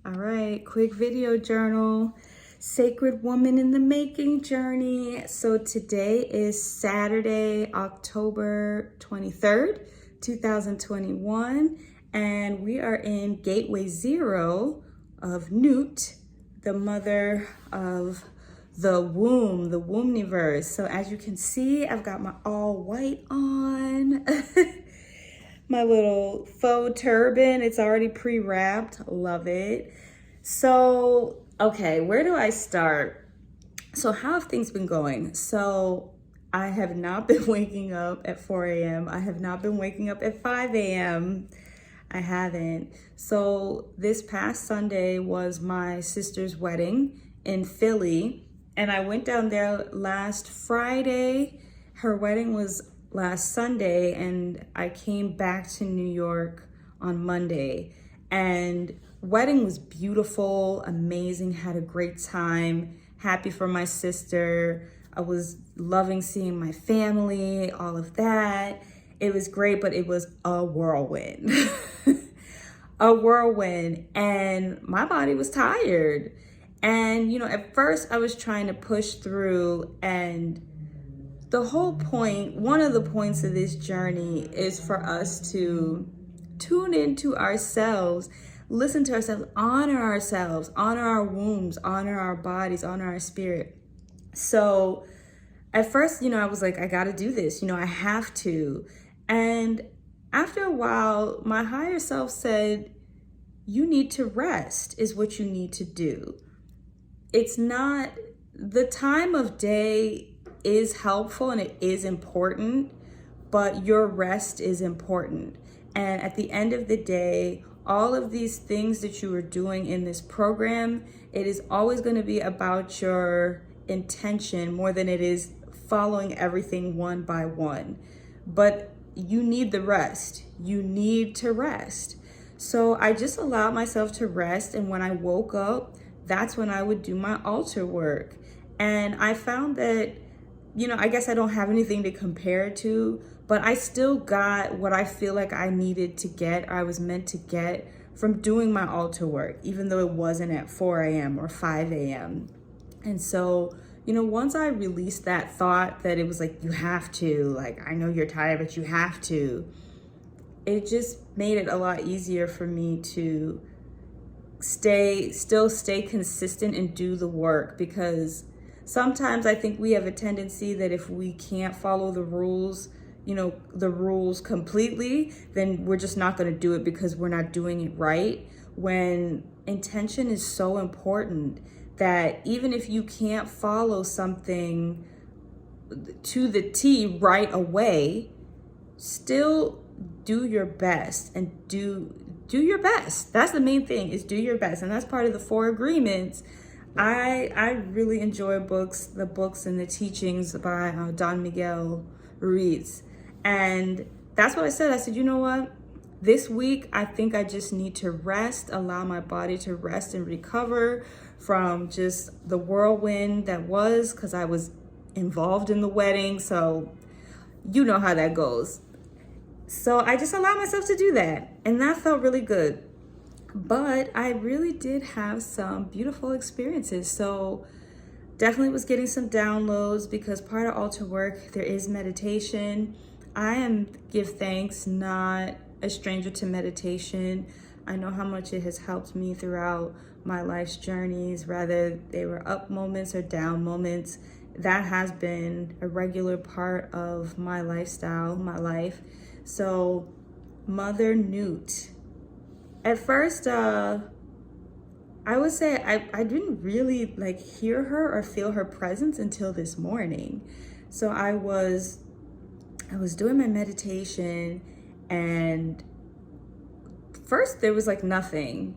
All right, quick video journal. Sacred Woman in the Making journey. So today is Saturday, October 23rd, 2021, and we are in Gateway Zero of Nut, the mother of the Wombniverse. So as you can see, I've got my all white on. My little faux turban, it's already pre-wrapped, love it. So, okay, where do I start? So how have things been going? So I have not been waking up at 4 a.m. I have not been waking up at 5 a.m. I haven't. So this past Sunday was my sister's wedding in Philly, and I went down there last Friday. Her wedding was last Sunday, and I came back to New York on Monday. And wedding was beautiful, amazing, had a great time, happy for my sister. I was loving seeing my family, all of that. It was great, but it was a whirlwind. A whirlwind, and my body was tired. And, at first I was trying to push through, and the whole point, one of the points of this journey is for us to tune into ourselves, listen to ourselves, honor our wombs, honor our bodies, honor our spirit. So at first, I was like, I got to do this, I have to. And after a while, my higher self said, you need to rest is what you need to do. It's not the time of day is helpful and it is important, but your rest is important. And at the end of the day, all of these things that you are doing in this program, it is always going to be about your intention more than it is following everything one by one. But you need the rest. You need to rest. So I just allowed myself to rest. And when I woke up, that's when I would do my altar work. And I found that, I guess I don't have anything to compare it to, but I still got what I feel like I needed to get, or I was meant to get from doing my altar work, even though it wasn't at 4 a.m. or 5 a.m. And so, once I released that thought that it was like, you have to, like, I know you're tired, but you have to, it just made it a lot easier for me to still stay consistent and do the work, because sometimes I think we have a tendency that if we can't follow the rules, the rules completely, then we're just not going to do it because we're not doing it right. When intention is so important that even if you can't follow something to the T right away, still do your best and do your best. That's the main thing, is do your best. And that's part of the 4 agreements. I really enjoy the books and the teachings by Don Miguel Ruiz. And that's what I said. I said, you know what? This week, I think I just need to rest, allow my body to rest and recover from just the whirlwind that was, because I was involved in the wedding. So you know how that goes. So I just allowed myself to do that. And that felt really good. But I really did have some beautiful experiences. So definitely was getting some downloads, because part of altar work, there is meditation. I am, give thanks, not a stranger to meditation. I know how much it has helped me throughout my life's journeys, whether they were up moments or down moments. That has been a regular part of my lifestyle, my life. So Mother Nut. At first, I would say I didn't really hear her or feel her presence until this morning. So I was doing my meditation, and first there was nothing,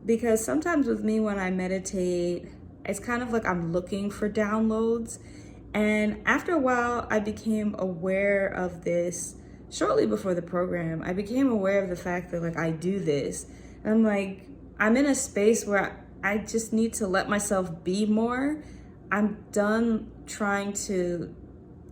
because sometimes with me when I meditate, it's kind of like I'm looking for downloads. And after a while, I became aware of this. Shortly before the program, I became aware of the fact that I do this. And I'm in a space where I just need to let myself be more. I'm done trying to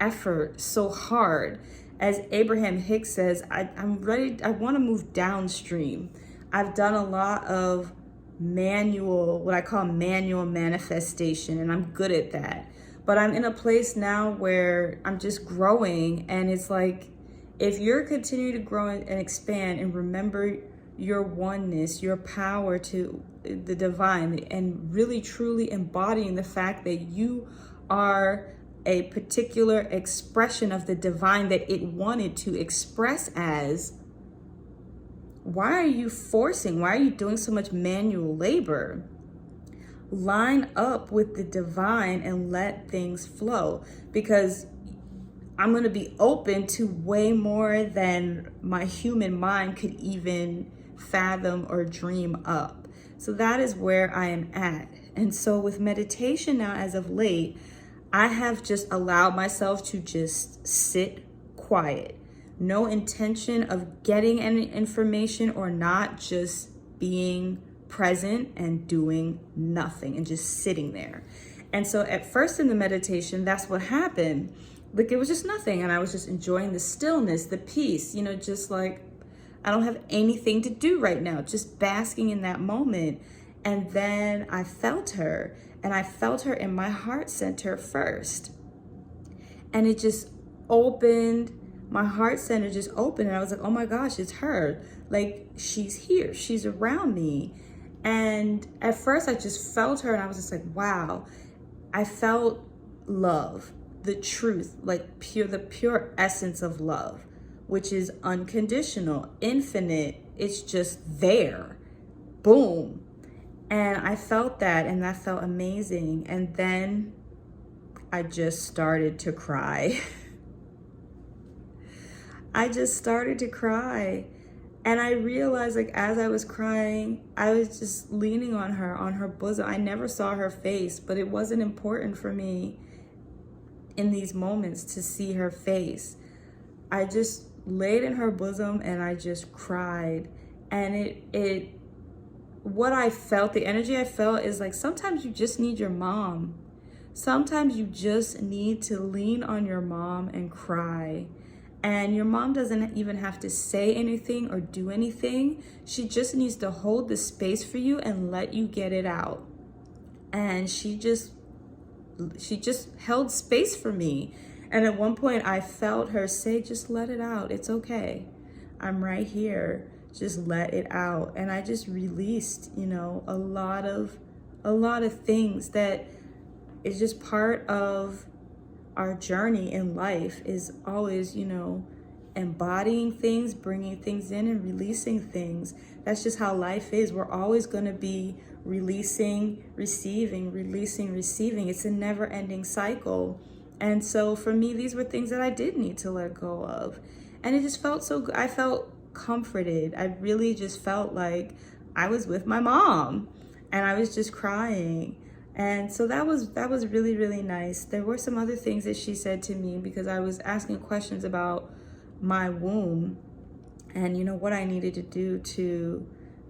effort so hard. As Abraham Hicks says, I'm ready, I want to move downstream. I've done a lot of what I call manual manifestation, and I'm good at that. But I'm in a place now where I'm just growing, and it's like, if you're continuing to grow and expand and remember your oneness, your power to the divine, and really truly embodying the fact that you are a particular expression of the divine that it wanted to express as, why are you forcing? Why are you doing so much manual labor? Line up with the divine and let things flow, because I'm going to be open to way more than my human mind could even fathom or dream up. So that is where I am at. And so with meditation now, as of late, I have just allowed myself to just sit quiet. No intention of getting any information or not, just being present and doing nothing and just sitting there. And so at first in the meditation, that's what happened. Like, it was just nothing. And I was just enjoying the stillness, the peace, just like, I don't have anything to do right now, just basking in that moment. And then I felt her, and I felt her in my heart center first. And it just opened, my heart center just opened, and I was like, oh my gosh, it's her. Like, she's here, she's around me. And at first I just felt her, and I was just like, wow. I felt love, the truth, like the pure essence of love, which is unconditional, infinite. It's just there, boom. And I felt that, and that felt amazing. And then I just started to cry. I just started to cry. And I realized, like, as I was crying, I was just leaning on her bosom. I never saw her face, but it wasn't important for me in these moments to see her face. I just laid in her bosom and I just cried. And what I felt, the energy I felt, is like, sometimes you just need your mom. Sometimes you just need to lean on your mom and cry. And your mom doesn't even have to say anything or do anything. She just needs to hold the space for you and let you get it out. And she just held space for me. And at one point I felt her say, just let it out. It's okay. I'm right here. Just let it out. And I just released, a lot of things that is just part of our journey in life, is always, embodying things, bringing things in and releasing things. That's just how life is. We're always going to be releasing, receiving, releasing, receiving. It's a never ending cycle. And so for me, these were things that I did need to let go of. And it just felt so good. I felt comforted. I really just felt like I was with my mom, and I was just crying. And so that was really, really nice. There were some other things that she said to me, because I was asking questions about my womb and, what I needed to do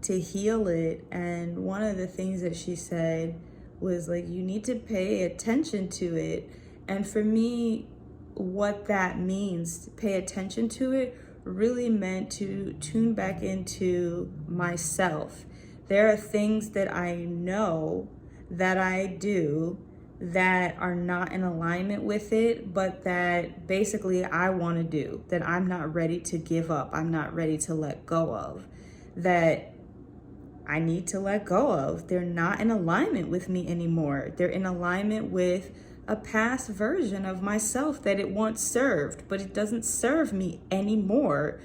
to heal it. And one of the things that she said was like, you need to pay attention to it. And for me, what that means, to pay attention to it, really meant to tune back into myself. There are things that I know that I do that are not in alignment with it, but that basically I want to do, that I'm not ready to give up, I'm not ready to let go of, that I need to let go of. They're not in alignment with me anymore. They're in alignment with a past version of myself that it once served, but it doesn't serve me anymore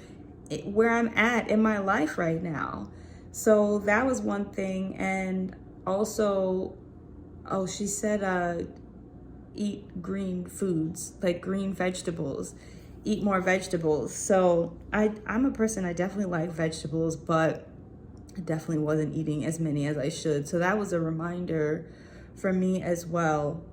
where I'm at in my life right now. So that was one thing. And also, she said, eat green foods, like green vegetables, eat more vegetables. So I'm a person, I definitely like vegetables, but I definitely wasn't eating as many as I should. So that was a reminder for me as well.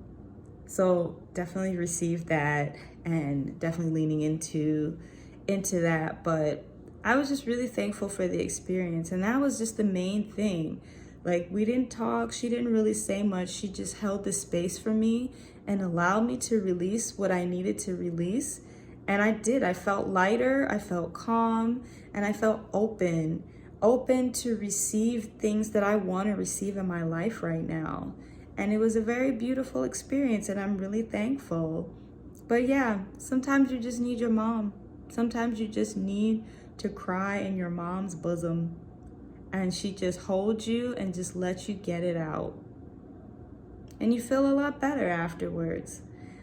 So definitely received that, and definitely leaning into that. But I was just really thankful for the experience. And that was just the main thing. Like, we didn't talk. She didn't really say much. She just held the space for me and allowed me to release what I needed to release. And I did. I felt lighter. I felt calm, and I felt open open to receive things that I want to receive in my life right now. And it was a very beautiful experience, and I'm really thankful. But yeah, sometimes you just need your mom. Sometimes you just need to cry in your mom's bosom, and she just holds you and just lets you get it out. And you feel a lot better afterwards.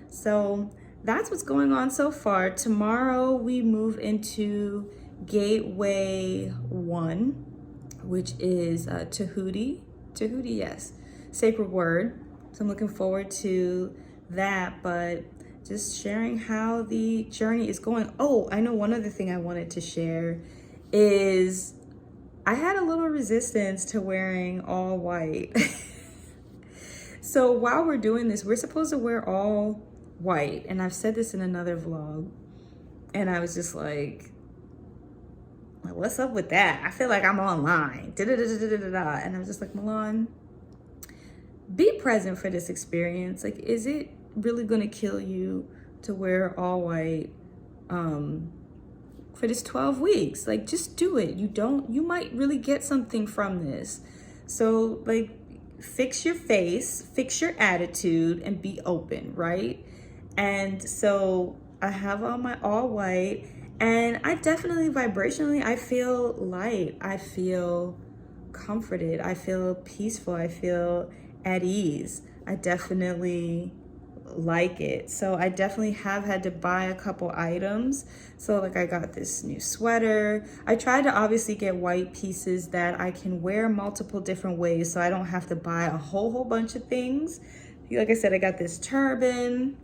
So that's what's going on so far. Tomorrow we move into Gateway 1, which is Tahuti. Tahuti, yes. Sacred Word. So I'm looking forward to that, but just sharing how the journey is going. Oh, I know one other thing I wanted to share is I had a little resistance to wearing all white. So while we're doing this, we're supposed to wear all white. And I've said this in another vlog. And I was just like, what's up with that? I feel like I'm online. And I was just like, Milan, be present for this experience. Like, is it really gonna kill you to wear all white for this 12 weeks? Like, just do it. You might really get something from this. So like, fix your face, fix your attitude, and be open, right? And so I have on my all white, and I definitely vibrationally, I feel light. I feel comforted. I feel peaceful. I feel at ease. I definitely like it. So I definitely have had to buy a couple items. So like, I got this new sweater. I tried to obviously get white pieces that I can wear multiple different ways, so I don't have to buy a whole bunch of things. Like I said, I got this turban,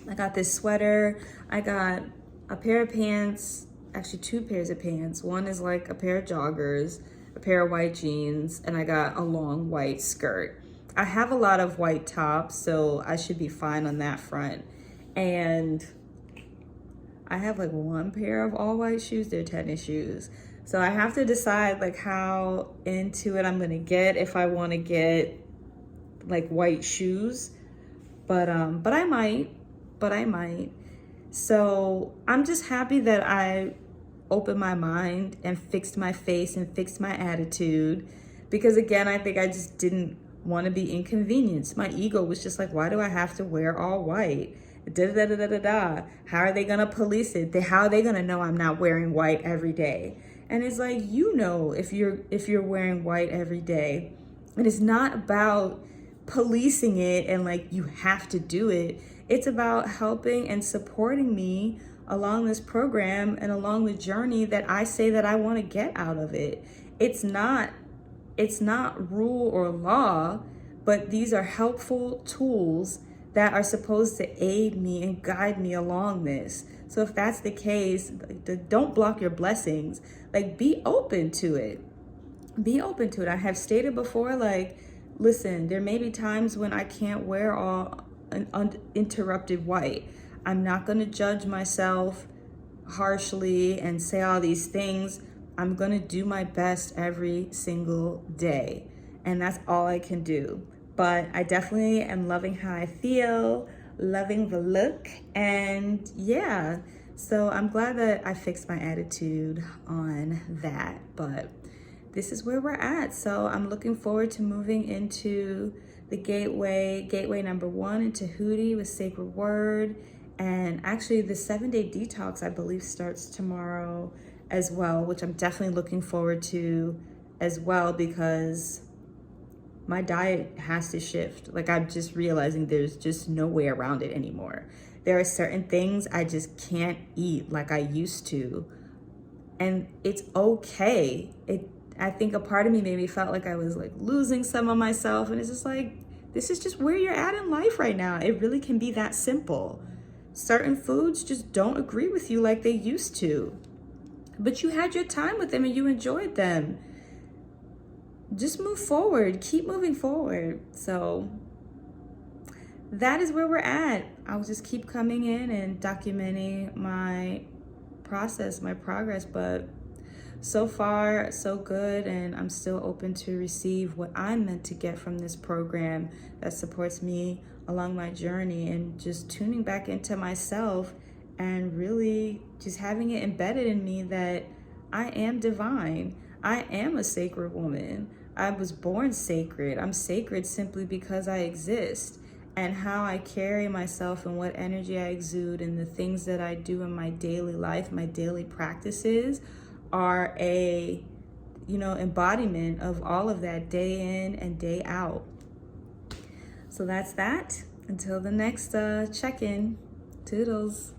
I got this sweater, I got a pair of pants, actually 2 pairs of pants. One is like a pair of joggers, a pair of white jeans, and I got a long white skirt. I have a lot of white tops, so I should be fine on that front. And I have like 1 pair of all white shoes. They're tennis shoes. So I have to decide like how into it I'm gonna get, if I wanna get like white shoes. But I might. So I'm just happy that I opened my mind and fixed my face and fixed my attitude. Because again, I think I just didn't want to be inconvenienced. My ego was just like, why do I have to wear all white? How are they gonna police it? How are they gonna know I'm not wearing white every day? And it's like, you know, if you're wearing white every day. And it's not about policing it and like you have to do it. It's about helping and supporting me along this program and along the journey that I say that I want to get out of it. It's not rule or law, but these are helpful tools that are supposed to aid me and guide me along this. So if that's the case, don't block your blessings. Like, be open to it. Be open to it. I have stated before, like, listen, there may be times when I can't wear all uninterrupted white. I'm not going to judge myself harshly and say all these things. I'm going to do my best every single day. And that's all I can do. But I definitely am loving how I feel, loving the look. And yeah, so I'm glad that I fixed my attitude on that. But this is where we're at. So I'm looking forward to moving into the gateway number 1 in Tahuti with Sacred Word. And actually the 7-day detox, I believe, starts tomorrow as well, which I'm definitely looking forward to as well, because my diet has to shift. Like, I'm just realizing there's just no way around it anymore. There are certain things I just can't eat like I used to. And it's okay. I think a part of me maybe felt like I was like losing some of myself. And it's just like, this is just where you're at in life right now. It really can be that simple. Certain foods just don't agree with you like they used to. But you had your time with them and you enjoyed them. Just move forward. Keep moving forward. So that is where we're at. I'll just keep coming in and documenting my process, my progress. But so far, so good. And I'm still open to receive what I'm meant to get from this program that supports me along my journey, and just tuning back into myself and really just having it embedded in me that I am divine. I am a sacred woman. I was born sacred. I'm sacred simply because I exist. And how I carry myself and what energy I exude and the things that I do in my daily life, my daily practices are a, embodiment of all of that day in and day out. So that's that. Until the next check-in. Toodles.